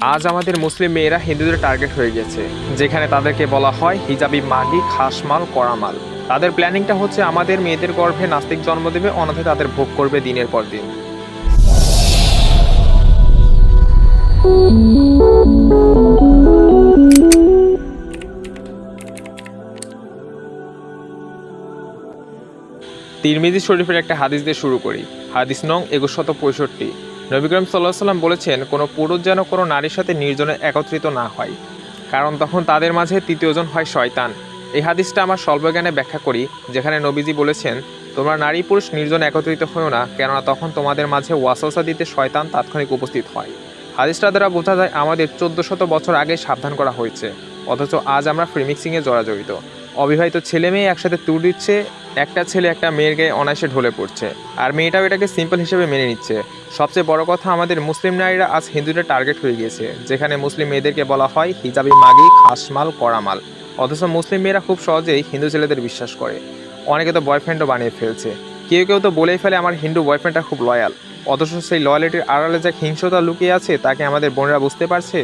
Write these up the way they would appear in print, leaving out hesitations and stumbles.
আজ আমাদের মুসলিম মেয়েরা হিন্দুদের টার্গেট হয়ে গেছে, যেখানে তাদেরকে বলা হয় হিজাবি, মাগি, খাসমাল, করামাল। তাদের প্ল্যানিংটা হচ্ছে আমাদের মেয়েদের গর্ভে নাস্তিক জন্ম দেবে, অন্যথায় তাদের ভোগ করবে দিনের পর দিন। তিরমিজি শরীফের একটা হাদিস দিয়ে শুরু করি। হাদিস নং 2165। নবী করিম সাল্লাল্লাহু আলাইহি ওয়াসাল্লাম বলেছেন, কোনো পুরুষ যেন কোনো নারীর সাথে নির্জনে একত্রিত না হয়, কারণ তখন তাদের মাঝে তৃতীয়জন হয় শয়তান। এই হাদিসটা আমার স্বল্পজ্ঞানে ব্যাখ্যা করি, যেখানে নবীজি বলেছেন, তোমরা নারী পুরুষ নির্জনে একত্রিত হও না, কেননা তখন তোমাদের মাঝে ওয়াসওয়াসা দিতে শয়তান তাৎক্ষণিক উপস্থিত হয়। হাদিসটা দ্বারা বোঝা যায় আমাদের 1400 বছর আগে সাবধান করা হয়েছে, অথচ আজ আমরা ফ্রিমিক্সিংয়ে জড়িত। অবিবাহিত ছেলে মেয়ে একসাথে ট্যুর দিচ্ছে, একটা ছেলে একটা মেয়ের গায়ে অনায়াসে ঢলে পড়ছে, আর মেয়েটাও এটাকে সিম্পল হিসেবে মেনে নিচ্ছে। সবচেয়ে বড় কথা, আমাদের মুসলিম নারীরা আজ হিন্দুদের টার্গেট হয়ে গিয়েছে, যেখানে মুসলিম মেয়েদেরকে বলা হয় হিজাবি, মাগি, খাসমাল, করামাল। অথচ মুসলিম মেয়েরা খুব সহজেই হিন্দু ছেলেদের বিশ্বাস করে। অনেকে তো বয়ফ্রেন্ডও বানিয়ে ফেলছে। কেউ কেউ তো বলেই ফেলে আমার হিন্দু বয়ফ্রেন্ডটা খুব লয়াল। অথচ সেই লয়ালিটির আড়ালে যে হিংস্রতা লুকিয়ে আছে তাকে আমাদের বোনেরা বুঝতে পারছে।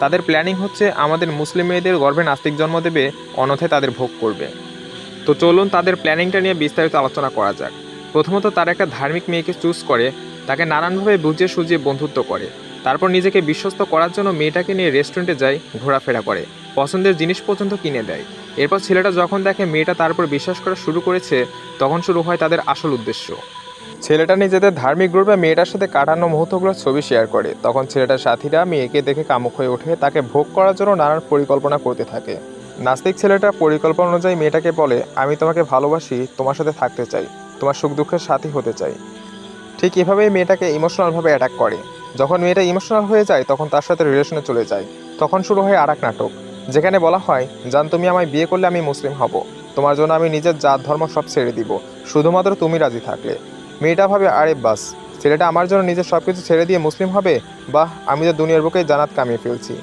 তাদের প্ল্যানিং হচ্ছে আমাদের মুসলিম মেয়েদের গর্ভে নাস্তিক জন্ম দেবে, অন্যথায় তাদের ভোগ করবে। তো চলুন তাদের প্ল্যানিংটা নিয়ে বিস্তারিত আলোচনা করা যাক। প্রথমত, তারা একটা ধার্মিক মেয়েকে চুজ করে, তাকে নানানভাবে বুঝিয়ে সুঝিয়ে বন্ধুত্ব করে। তারপর নিজেকে বিশ্বস্ত করার জন্য মেয়েটাকে নিয়ে রেস্টুরেন্টে যায়, ঘোরাফেরা করে, পছন্দের জিনিস পর্যন্ত কিনে দেয়। এরপর ছেলেটা যখন দেখে মেয়েটা তার উপর বিশ্বাস করা শুরু করেছে, তখন শুরু হয় তাদের আসল উদ্দেশ্য। ছেলেটা নিজেদের ধার্মিক গ্রুপে মেয়েটার সাথে কাটানো মুহূর্তগুলোর ছবি শেয়ার করে। তখন ছেলেটার সাথীরা মেয়েকে দেখে কামুক হয়ে ওঠে, তাকে ভোগ করার জন্য নানান পরিকল্পনা করতে থাকে। নাস্তিক ছেলেটা পরিকল্পনা অনুযায়ী মেয়েটাকে বলে, আমি তোমাকে ভালোবাসি, তোমার সাথে থাকতে চাই, তোমার সুখ দুঃখের সাথী হতে চাই। ঠিক এভাবেই মেয়েটাকে ইমোশনালভাবে অ্যাটাক করে। যখন মেয়েটা ইমোশনাল হয়ে যায়, তখন তার সাথে রিলেশনে চলে যায়। তখন শুরু হয় আর এক নাটক, যেখানে বলা হয়, জান তুমি আমায় বিয়ে করলে আমি মুসলিম হব, তোমার জন্য আমি নিজের জাত ধর্ম সব ছেড়ে দিব, শুধুমাত্র তুমি রাজি থাকলে। মেয়েটা ভাবে, আরে বাস, ছেলেটা আমার জন্য নিজের সব কিছু ছেড়ে দিয়ে মুসলিম হবে, বাহ, আমি তো দুনিয়ার বুকেই জান্নাত কামিয়ে ফেলছি।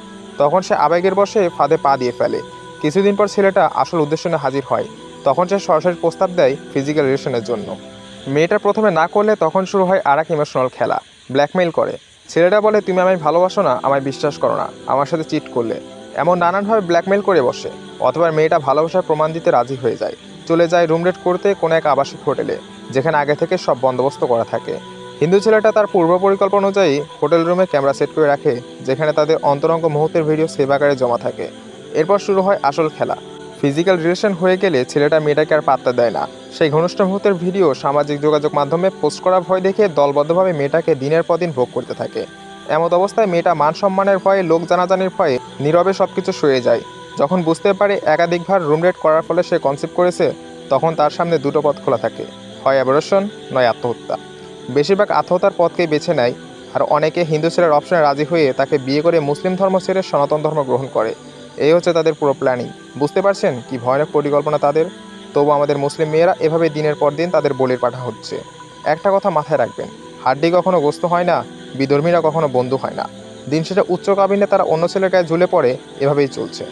তখন সে আবেগের বশে ফাঁদে পা দিয়ে ফেলে। কিছুদিন পর ছেলেটা আসল উদ্দেশ্য নিয়ে হাজির হয়। তখন সে সরাসরি প্রস্তাব দেয় ফিজিক্যাল রিলেশনের জন্য। মেয়েটা প্রথমে না করলে তখন শুরু হয় আর এক ইমোশনাল খেলা, ব্ল্যাকমেইল করে। ছেলেটা বলে, তুমি আমায় ভালোবাসো না, আমায় বিশ্বাস করো না, আমার সাথে চিট করলে, এমন নানানভাবে ব্ল্যাকমেইল করে বসে। অথবা মেয়েটা ভালোবাসার প্রমাণ দিতে রাজি হয়ে যায়, চলে যায় রুম রেট করতে কোনো এক আবাসিক হোটেলে, যেখানে আগে থেকে সব বন্দোবস্ত করা থাকে। হিন্দু ছেলেটা তার পূর্ব পরিকল্পনা অনুযায়ী হোটেল রুমে ক্যামেরা সেট করে রাখে, যেখানে তাদের অন্তরঙ্গ মুহূর্তের ভিডিও সেভ আকারে জমা থাকে। এরপর শুরু হয় আসল খেলা। ফিজিক্যাল রিলেশন হয়ে গেলে ছেলেটা মেয়েটাকে আর পাত্তা দেয় না। সেই ঘনিষ্ঠ মুহূর্তের ভিডিও সামাজিক যোগাযোগ মাধ্যমে পোস্ট করার ভয় দেখে দলবদ্ধভাবে মেয়েটাকে দিনের পর দিন ভোগ করতে থাকে। এমত অবস্থায় মেয়েটা মান সম্মানের ভয়ে, লোক জানাজানির ভয়ে নীরবে সবকিছু সয়ে যায়। যখন বুঝতে পারে একাধিকবার রুম রেট করার ফলে সে কনসিভ করেছে, তখন তার সামনে দুটো পথ খোলা থাকে, হয় অ্যাবর্শন, নয় আত্মহত্যা। বেশিরভাগ আত্মহত্যার পথকেই বেছে নেয়। আর অনেকে হিন্দু ছেলের অপশনে রাজি হয়ে তাকে বিয়ে করে মুসলিম ধর্ম ছেড়ে সনাতন ধর্ম গ্রহণ করে। এই হচ্ছে তাদের পুরো প্ল্যানিং। বুঝতে পারছেন কি ভয়ানক পরিকল্পনা তাদের? তবু আমাদের মুসলিম মেয়েরা এভাবে দিনের পর দিন তাদের বলির পাঠা হচ্ছে। একটা কথা মাথায় রাখবেন, হাড্ডি কখনো গোস্ত হয় না, বিধর্মীরা কখনো বন্ধু হয় না। দিন শেষে উচ্চ কাবিনে তারা অন্য ছেলের গায়ে ঝুলে পড়ে, এভাবেই চলছে।